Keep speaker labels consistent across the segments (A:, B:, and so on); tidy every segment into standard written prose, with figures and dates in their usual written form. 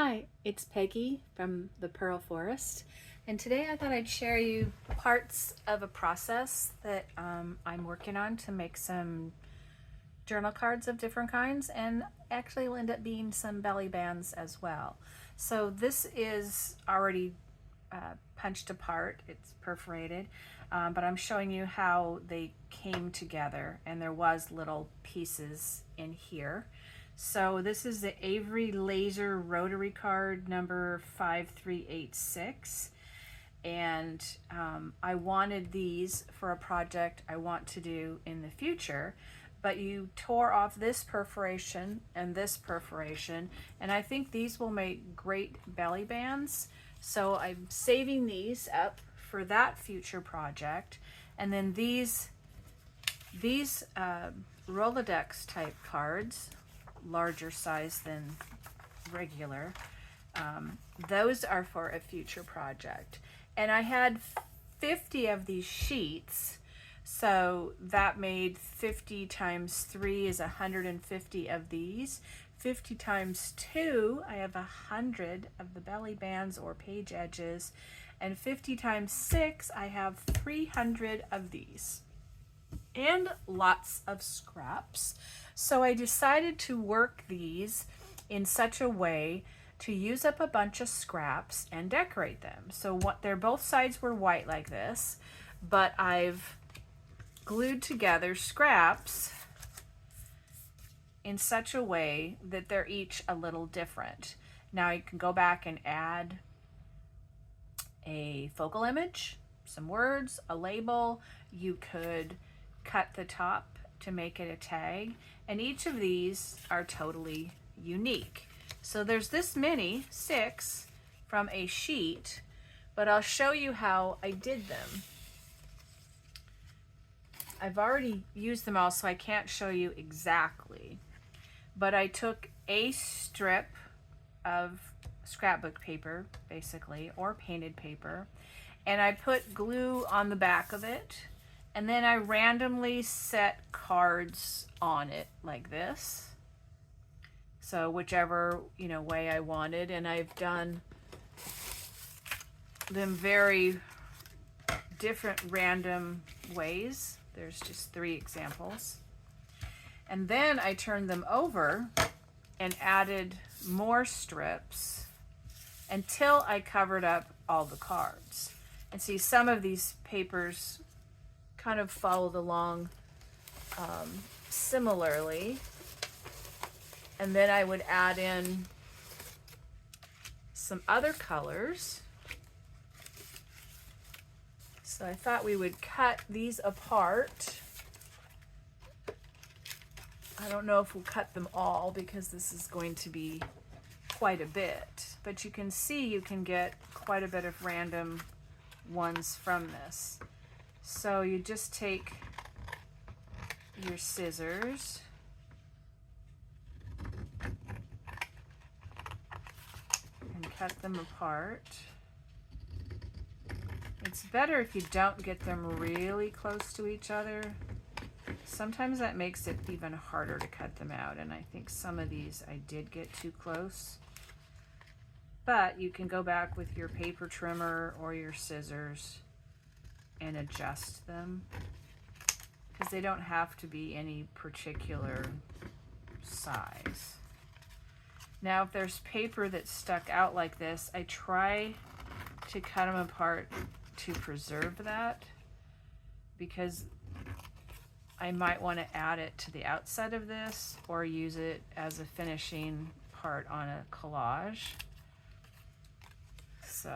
A: Hi, it's Peggy from the Pearl Forest, and today I thought I'd share you parts of a process that I'm working on to make some journal cards of different kinds, and actually will end up being some belly bands as well. So this is already punched apart, it's perforated, but I'm showing you how they came together, and there was little pieces in here. So this is the Avery Laser Rotary Card number 5386. And I wanted these for a project I want to do in the future, but you tore off this perforation and this perforation, and I think these will make great belly bands. So I'm saving these up for that future project. And then these Rolodex type cards, larger size than regular, those are for a future project. And I had 50 of these sheets, so that made 50 times 3 is 150 of these. 50 times 2, I have 100 of the belly bands or page edges, and 50 times 6, I have 300 of these, and lots of scraps. So I decided to work these in such a way to use up a bunch of scraps and decorate them. So they're both sides were white like this, but I've glued together scraps in such a way that they're each a little different. Now you can go back and add a focal image, some words, a label. You could cut the top to make it a tag, and each of these are totally unique. So there's this many, 6 from a sheet, but I'll show you how I did them. I've already used them all, so I can't show you exactly, but I took a strip of scrapbook paper, basically, or painted paper, and I put glue on the back of it, and then I randomly set cards on it like this. So whichever, way I wanted, and I've done them very different random ways. There's just 3 examples. And then I turned them over and added more strips until I covered up all the cards. And see, some of these papers kind of followed along similarly. And then I would add in some other colors. So I thought we would cut these apart. I don't know if we'll cut them all because this is going to be quite a bit, but you can see you can get quite a bit of random ones from this. So you just take your scissors and cut them apart. It's better if you don't get them really close to each other. Sometimes that makes it even harder to cut them out, and I think some of these I did get too close. But you can go back with your paper trimmer or your scissors and adjust them, because they don't have to be any particular size. Now, if there's paper that's stuck out like this, I try to cut them apart to preserve that, because I might want to add it to the outside of this or use it as a finishing part on a collage. So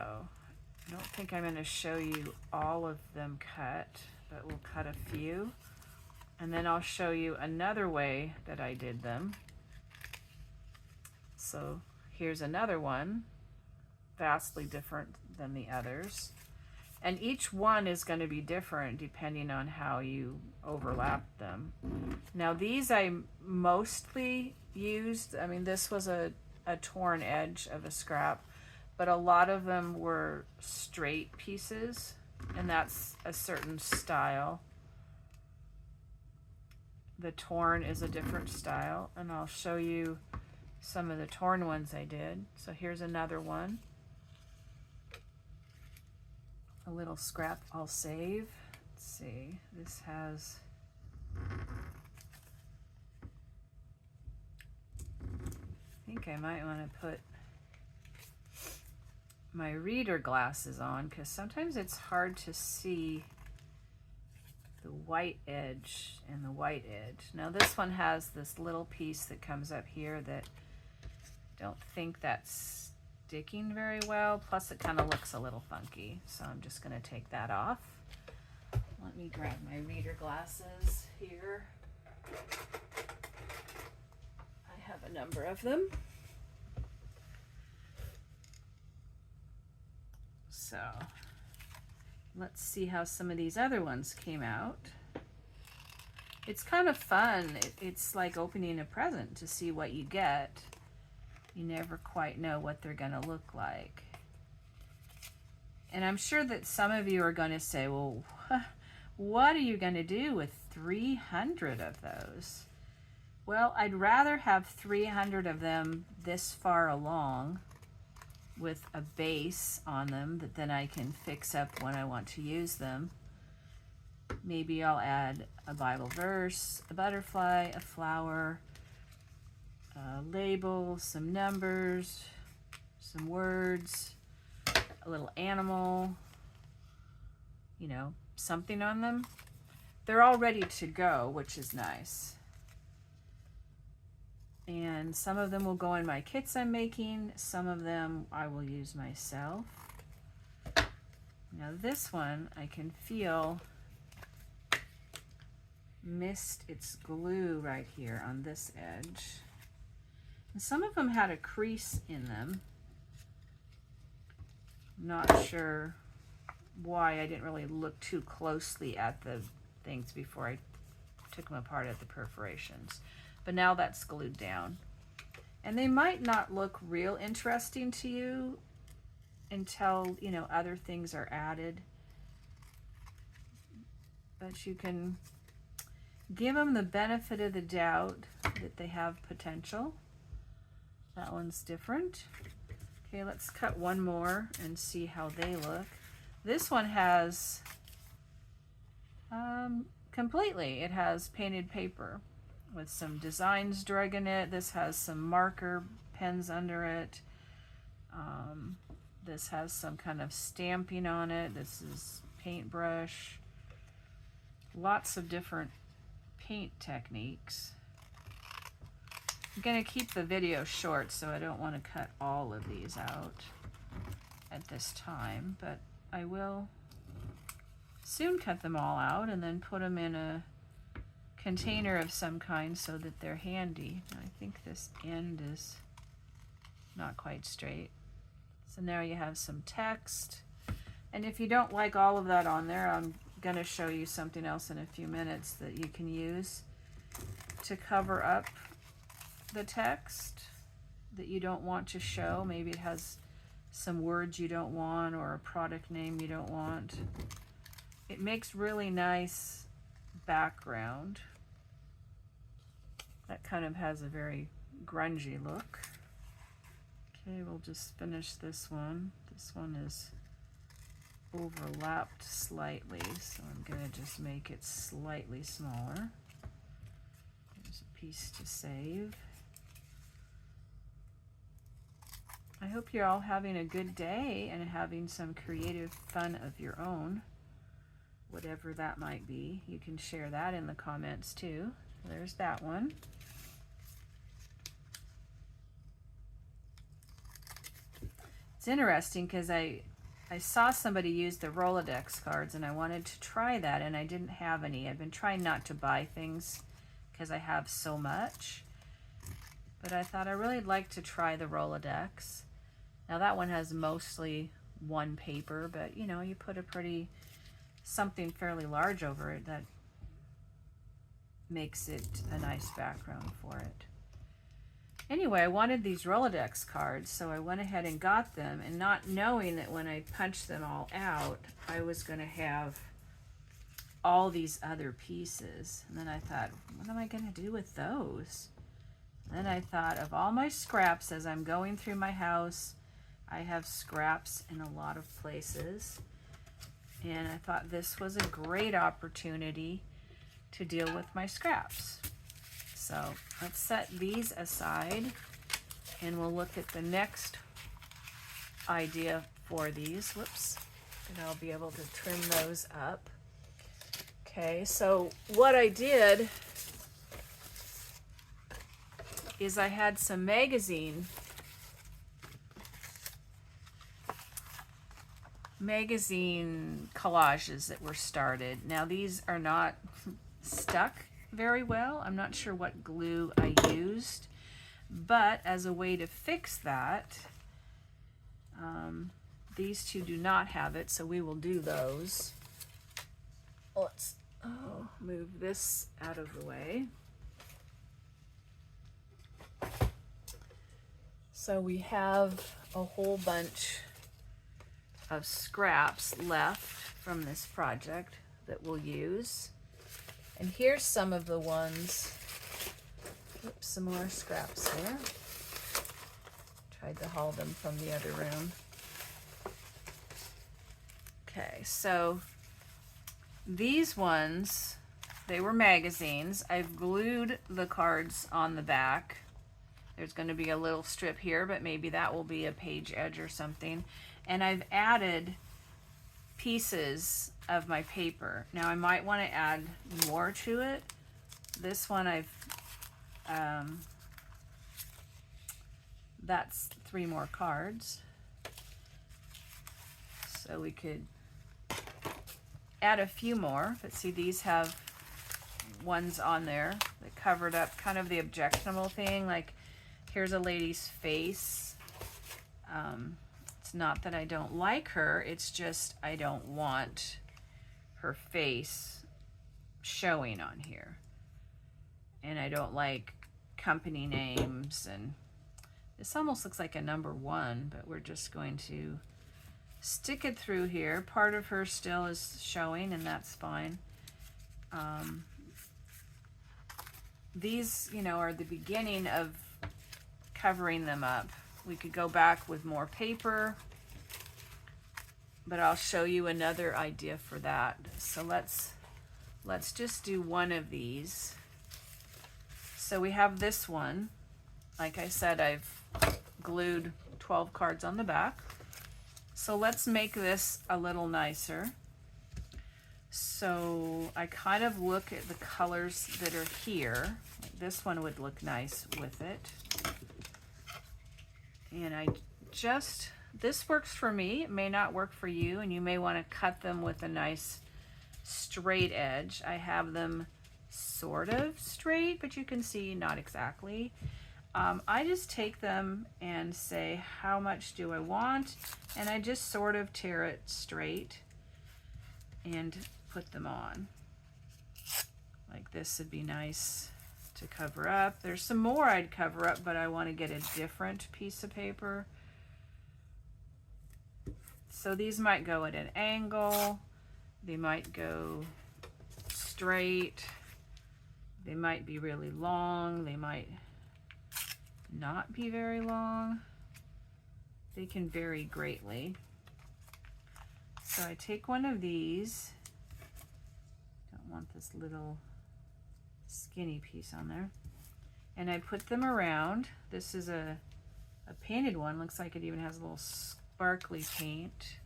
A: I don't think I'm going to show you all of them cut, but we'll cut a few. And then I'll show you another way that I did them. So here's another one, vastly different than the others. And each one is going to be different depending on how you overlap them. Now these I mostly used, this was a torn edge of a scrap, but a lot of them were straight pieces, and that's a certain style. The torn is a different style, and I'll show you some of the torn ones I did. So here's another one. A little scrap I'll save. Let's see, this has, I think I might want to put my reader glasses on because sometimes it's hard to see the white edge and the white edge. Now this one has this little piece that comes up here that I don't think that's sticking very well, plus it kind of looks a little funky, so I'm just going to take that off. Let me grab my reader glasses here. I have a number of them. So let's see how some of these other ones came out. It's kind of fun. It's like opening a present to see what you get. You never quite know what they're going to look like. And I'm sure that some of you are going to say, well, what are you going to do with 300 of those? Well, I'd rather have 300 of them this far along with a base on them that then I can fix up when I want to use them. Maybe I'll add a Bible verse, a butterfly, a flower, a label, some numbers, some words, a little animal, you know, something on them. They're all ready to go, which is nice. And some of them will go in my kits I'm making. Some of them I will use myself. Now this one I can feel missed its glue right here on this edge. And some of them had a crease in them. Not sure why. I didn't really look too closely at the things before I took them apart at the perforations. But now that's glued down. And they might not look real interesting to you until, you know, other things are added. But you can give them the benefit of the doubt that they have potential. That one's different. Okay, let's cut one more and see how they look. This one has completely, it has painted paper with some designs drug in it. This has some marker pens under it. This has some kind of stamping on it. This is paintbrush. Lots of different paint techniques. I'm going to keep the video short, so I don't want to cut all of these out at this time, but I will soon cut them all out and then put them in a container of some kind so that they're handy. I think this end is not quite straight. So now you have some text. And if you don't like all of that on there, I'm going to show you something else in a few minutes that you can use to cover up the text that you don't want to show. Maybe it has some words you don't want or a product name you don't want. It makes really nice background. That kind of has a very grungy look. Okay, we'll just finish this one. This one is overlapped slightly, so I'm going to just make it slightly smaller. There's a piece to save. I hope you're all having a good day and having some creative fun of your own, whatever that might be. You can share that in the comments too. There's that one. It's interesting because I saw somebody use the Rolodex cards and I wanted to try that and I didn't have any. I've been trying not to buy things because I have so much. But I thought I really like to try the Rolodex. Now that one has mostly one paper, but you know, you put something fairly large over it, that makes it a nice background for it. Anyway, I wanted these Rolodex cards, so I went ahead and got them, and not knowing that when I punched them all out, I was going to have all these other pieces. And then I thought, what am I going to do with those? Then I thought of all my scraps as I'm going through my house. I have scraps in a lot of places. And I thought this was a great opportunity to deal with my scraps. So let's set these aside and we'll look at the next idea for these. Whoops. And I'll be able to trim those up. Okay, so what I did is I had some magazine collages that were started. Now these are not stuck very well. I'm not sure what glue I used, but as a way to fix that, these two do not have it, so we will do those. Let's move this out of the way. So we have a whole bunch of scraps left from this project that we'll use. And here's some of the ones. Oops, some more scraps there. Tried to haul them from the other room. Okay, so these ones, they were magazines. I've glued the cards on the back. There's going to be a little strip here, but maybe that will be a page edge or something. And I've added pieces of my paper. Now I might want to add more to it. This one that's 3 more cards. So we could add a few more, but see, these have ones on there that covered up kind of the objectionable thing, like here's a lady's face. It's not that I don't like her, it's just I don't want her face showing on here. And I don't like company names, and this almost looks like a number 1, but we're just going to stick it through here. Part of her still is showing, and that's fine. These, you know, are the beginning of covering them up. We could go back with more paper, but I'll show you another idea for that. So let's just do one of these. So we have this one. Like I said, I've glued 12 cards on the back. So let's make this a little nicer. So I kind of look at the colors that are here. Like this one would look nice with it. And this works for me. It may not work for you, and you may want to cut them with a nice straight edge. I have them sort of straight, but you can see not exactly. I just take them and say, how much do I want? And I just sort of tear it straight and put them on. Like this would be nice to cover up. There's some more I'd cover up, but I want to get a different piece of paper. So these might go at an angle. They might go straight. They might be really long. They might not be very long. They can vary greatly. So I take one of these. Don't want this little skinny piece on there. And I put them around. This is a painted one. Looks like it even has a little sparkly paint.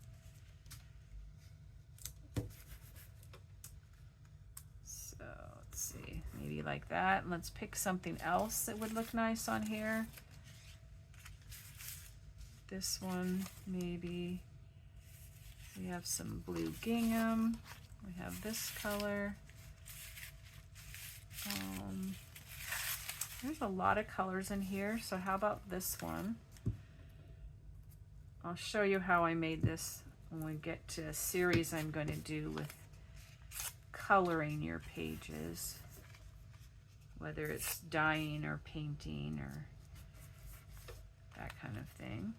A: So let's see, maybe like that. And let's pick something else that would look nice on here. This one, maybe. We have some blue gingham. We have this color. There's a lot of colors in here, so how about this one? I'll show you how I made this when we get to a series I'm going to do with coloring your pages, whether it's dyeing or painting or that kind of thing.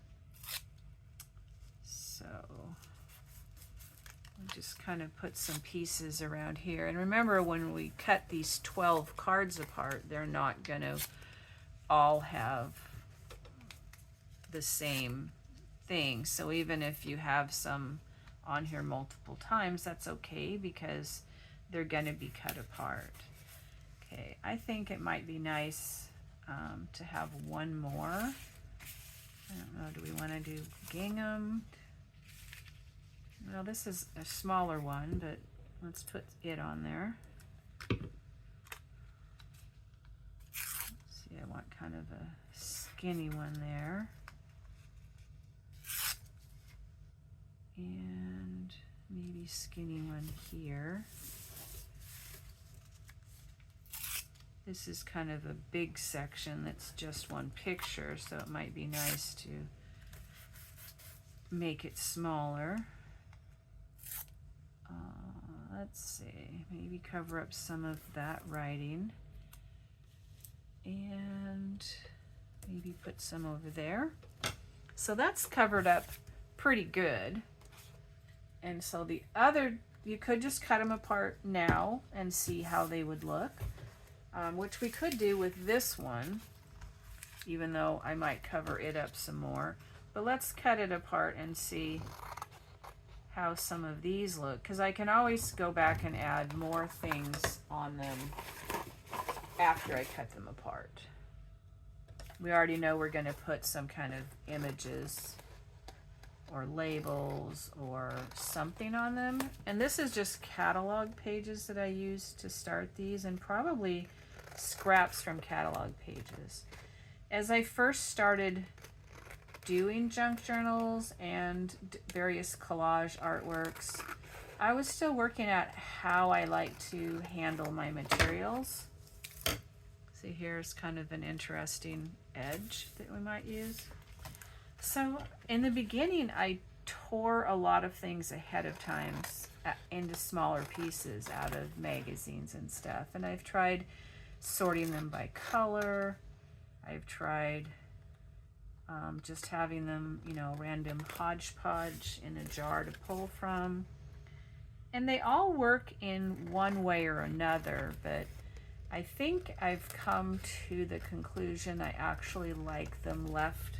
A: So I'll just kind of put some pieces around here. And remember, when we cut these 12 cards apart, they're not going to all have the same thing. So even if you have some on here multiple times, that's okay because they're going to be cut apart. Okay, I think it might be nice to have one more. I don't know, do we want to do gingham? Well, this is a smaller one, but let's put it on there. Let's see, I want kind of a skinny one there. And maybe skinny one here. This is kind of a big section that's just one picture, so it might be nice to make it smaller. Let's see, maybe cover up some of that writing and maybe put some over there. So that's covered up pretty good. And so the other, you could just cut them apart now and see how they would look, which we could do with this one, even though I might cover it up some more. But let's cut it apart and see how some of these look, because I can always go back and add more things on them after I cut them apart. We already know we're going to put some kind of images or labels or something on them. And this is just catalog pages that I use to start these, and probably scraps from catalog pages. As I first started doing junk journals and various collage artworks, I was still working at how I like to handle my materials. See, here's kind of an interesting edge that we might use. So in the beginning, I tore a lot of things ahead of time into smaller pieces out of magazines and stuff. And I've tried sorting them by color. I've tried just having them, you know, random hodgepodge in a jar to pull from. And they all work in one way or another, but I think I've come to the conclusion I actually like them left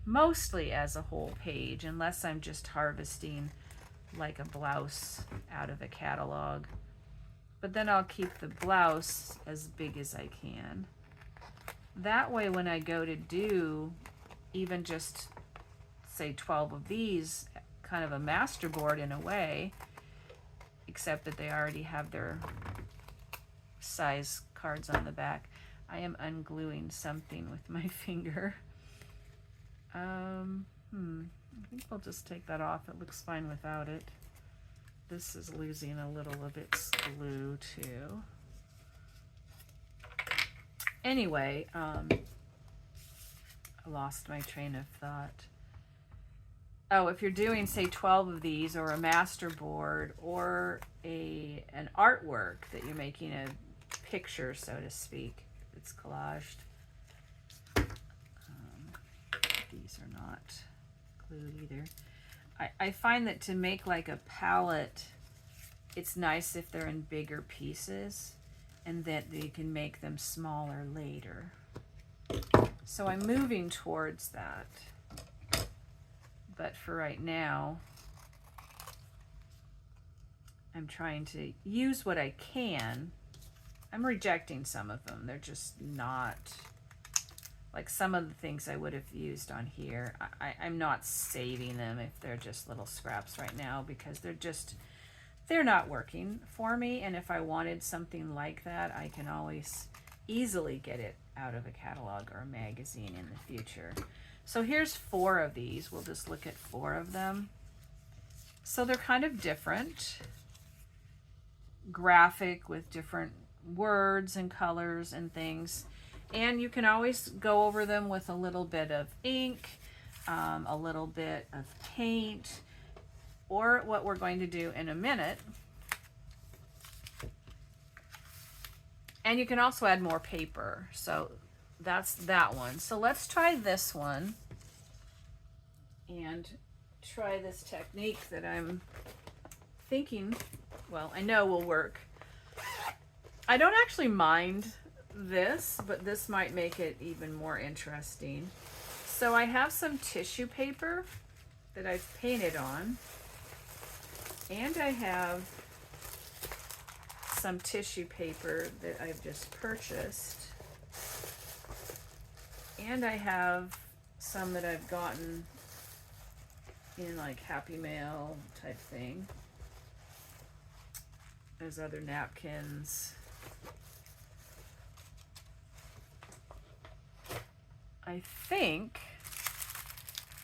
A: mostly as a whole page, unless I'm just harvesting like a blouse out of a catalog. But then I'll keep the blouse as big as I can. That way when I go to do even just say 12 of these, kind of a masterboard in a way, except that they already have their size cards on the back. I am ungluing something with my finger. I think we'll just take that off. It looks fine without it. This is losing a little of its glue too. Anyway, I lost my train of thought. Oh, if you're doing, say, 12 of these, or a masterboard, or an artwork that you're making a picture, so to speak, it's collaged. These are not glued either. I find that to make like a palette, it's nice if they're in bigger pieces, and that you can make them smaller later. So I'm moving towards that. But for right now, I'm trying to use what I can. I'm rejecting some of them. They're just not, like some of the things I would have used on here. I'm not saving them if they're just little scraps right now, because they're not working for me. And if I wanted something like that, I can always easily get it out of a catalog or a magazine in the future. So here's 4 of these. We'll just look at 4 of them. So they're kind of different. Graphic with different words and colors and things. And you can always go over them with a little bit of ink, a little bit of paint, or what we're going to do in a minute. And you can also add more paper. So that's that one. So let's try this one and try this technique that I'm thinking, well, I know will work. I don't actually mind this, but this might make it even more interesting. So I have some tissue paper that I've painted on, and I have some tissue paper that I've just purchased, and I have some that I've gotten in like Happy Mail type thing. There's other napkins. I think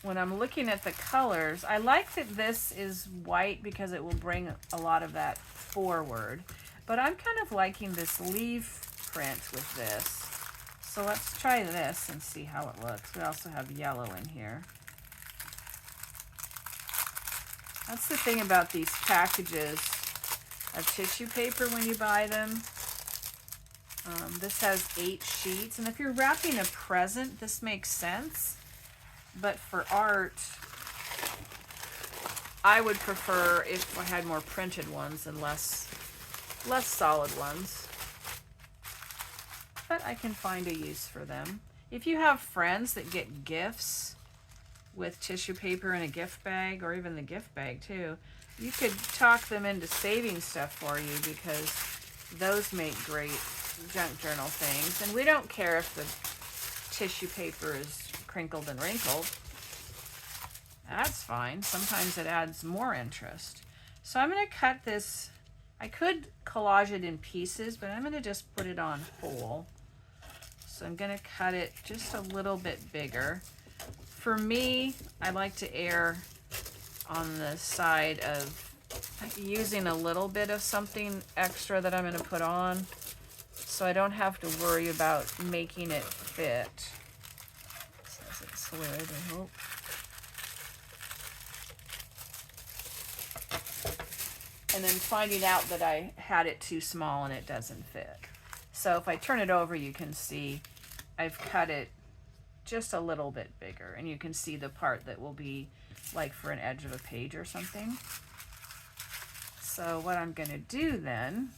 A: when I'm looking at the colors, I like that this is white because it will bring a lot of that forward. But I'm kind of liking this leaf print with this. So let's try this and see how it looks. We also have yellow in here. That's the thing about these packages of tissue paper when you buy them. This has 8 sheets, and if you're wrapping a present, this makes sense. But for art, I would prefer if I had more printed ones and less solid ones. But I can find a use for them. If you have friends that get gifts with tissue paper in a gift bag, or even the gift bag too, you could talk them into saving stuff for you, because those make great junk journal things. And we don't care if the tissue paper is crinkled and wrinkled. That's fine. Sometimes it adds more interest. So I'm going to cut this. I could collage it in pieces, but I'm going to just put it on whole. So I'm going to cut it just a little bit bigger. For me, I like to err on the side of using a little bit of something extra that I'm going to put on, so I don't have to worry about making it fit. It says it's slid, I hope. And then finding out that I had it too small and it doesn't fit. So if I turn it over, you can see I've cut it just a little bit bigger, and you can see the part that will be like for an edge of a page or something. So what I'm going to do then,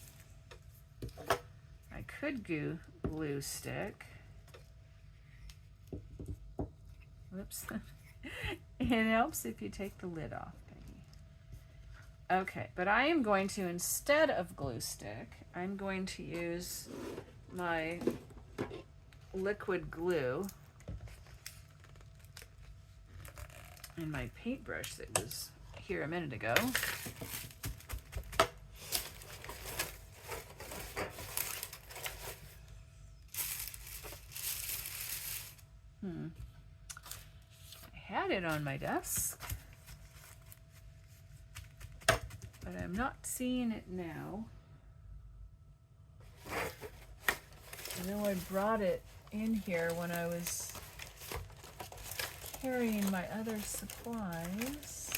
A: I could do glue stick. Whoops. It helps if you take the lid off, Peggy. Okay, but I am going to, instead of glue stick, I'm going to use my liquid glue and my paintbrush that was here a minute ago. I had it on my desk, but I'm not seeing it now. I know I brought it in here when I was carrying my other supplies.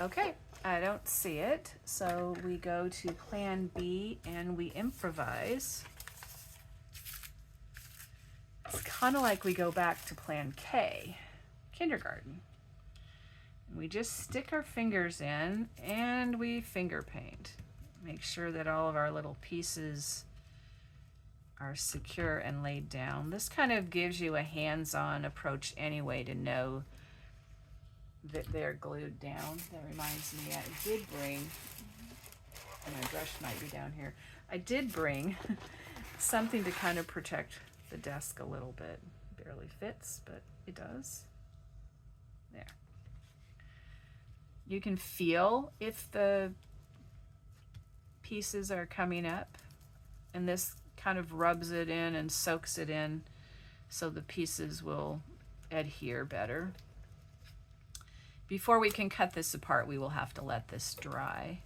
A: Okay, I don't see it, so we go to Plan B and we improvise. It's kind of like we go back to Plan K, kindergarten. We just stick our fingers in and we finger paint. Make sure that all of our little pieces are secure and laid down. This kind of gives you a hands-on approach anyway to know that they're glued down. That reminds me, I did bring, and my brush might be down here, I did bring something to kind of protect the desk a little bit. Barely fits, but it does. There. You can feel if the pieces are coming up, and this kind of rubs it in and soaks it in so the pieces will adhere better. Before we can cut this apart, we will have to let this dry,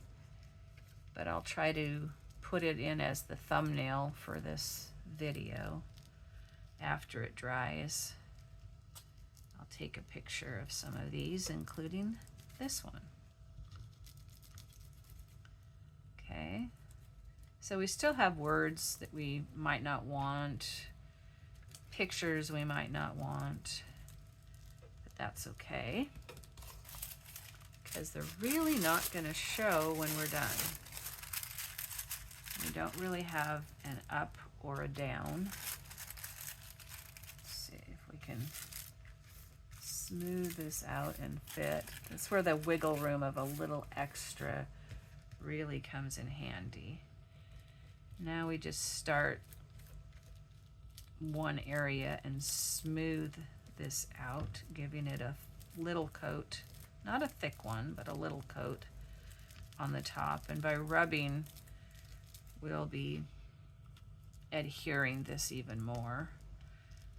A: but I'll try to put it in as the thumbnail for this video after it dries. I'll take a picture of some of these, including this one. Okay, so we still have words that we might not want, pictures we might not want, but that's okay, because they're really not going to show when we're done. We don't really have an up or a down. Let's see if we can smooth this out and fit. That's where the wiggle room of a little extra really comes in handy. Now we just start one area and smooth this out, giving it a little coat, not a thick one, but a little coat on the top. And by rubbing, we'll be adhering this even more,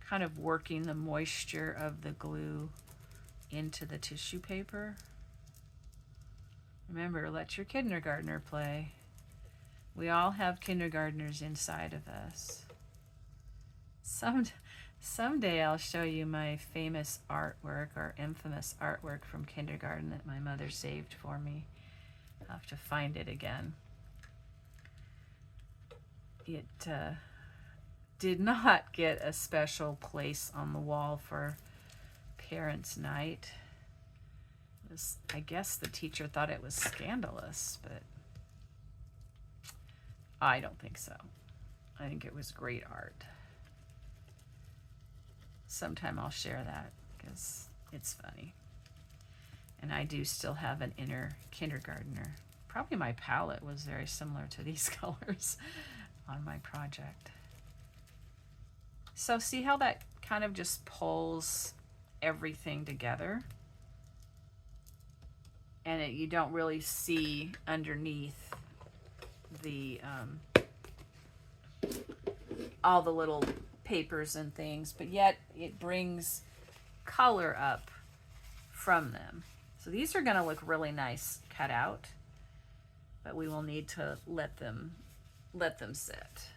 A: kind of working the moisture of the glue into the tissue paper. Remember, let your kindergartner play. We all have kindergartners inside of us. Someday I'll show you my famous artwork or infamous artwork from kindergarten that my mother saved for me. I'll have to find it again. It did not get a special place on the wall for Parents' Night. I guess the teacher thought it was scandalous, but I don't think so. I think it was great art. Sometime I'll share that because it's funny. And I do still have an inner kindergartner. Probably my palette was very similar to these colors on my project. So see how that kind of just pulls everything together? And you don't really see underneath the all the little papers and things, but yet it brings color up from them. So these are going to look really nice cut out, but we will need to let them sit.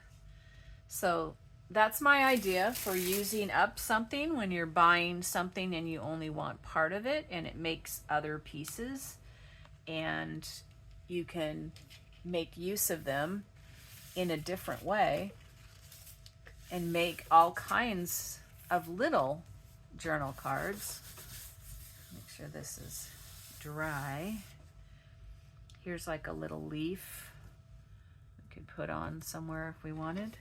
A: So that's my idea for using up something when you're buying something and you only want part of it, and it makes other pieces, and you can make use of them in a different way and make all kinds of little journal cards. Make sure this is dry. Here's like a little leaf we could put on somewhere if we wanted.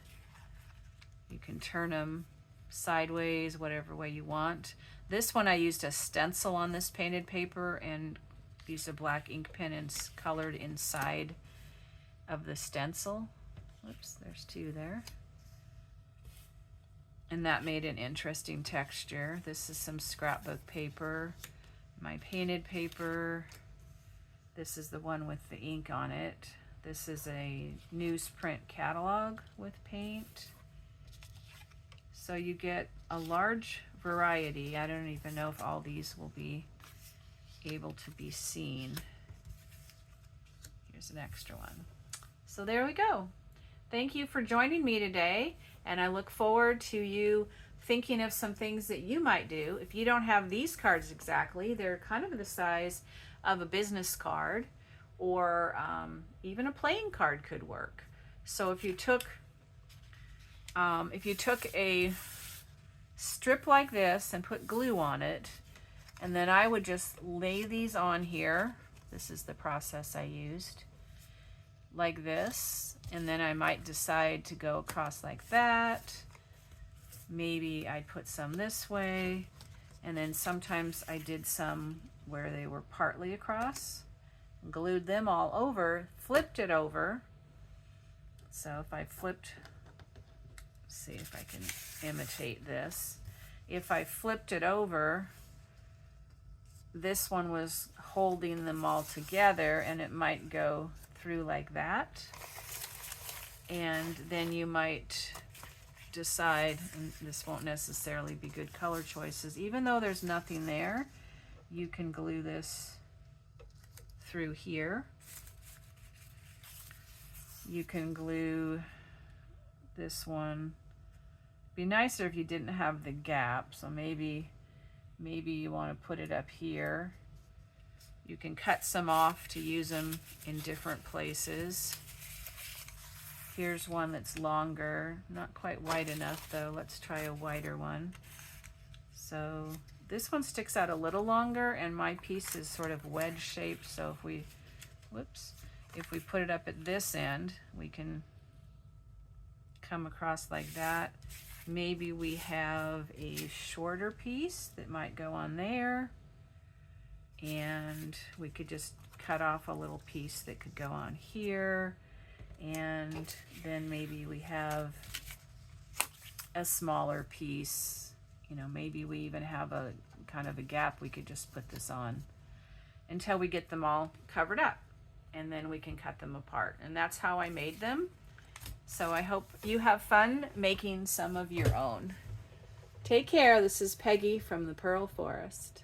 A: You can turn them sideways, whatever way you want. This one I used a stencil on this painted paper and used a black ink pen and colored inside of the stencil. Whoops, there's two there. And that made an interesting texture. This is some scrapbook paper, my painted paper. This is the one with the ink on it. This is a newsprint catalog with paint. So you get a large variety. I don't even know if all these will be able to be seen. Here's an extra one. So there we go. Thank you for joining me today, and I look forward to you thinking of some things that you might do. If you don't have these cards exactly, they're kind of the size of a business card, or even a playing card could work. So if you took a strip like this and put glue on it, and then I would just lay these on here. This is the process I used, like this, and then I might decide to go across like that. Maybe I'd put some this way, and then sometimes I did some where they were partly across, glued them all over, flipped it over. So if I flipped, see if I can imitate this. If I flipped it over, this one was holding them all together, and it might go through like that. And then you might decide, and this won't necessarily be good color choices, even though there's nothing there, you can glue this through here. You can glue this one. Be nicer if you didn't have the gap, so maybe you want to put it up here. You can cut some off to use them in different places. Here's one that's longer, not quite wide enough though. Let's try a wider one. So this one sticks out a little longer, and my piece is sort of wedge shaped, so if we put it up at this end, we can come across like that. Maybe we have a shorter piece that might go on there, and we could just cut off a little piece that could go on here, and then maybe we have a smaller piece. You know, maybe we even have a kind of a gap we could just put this on until we get them all covered up, and then we can cut them apart. And that's how I made them. So I hope you have fun making some of your own. Take care. This is Peggy from the Pearl Forest.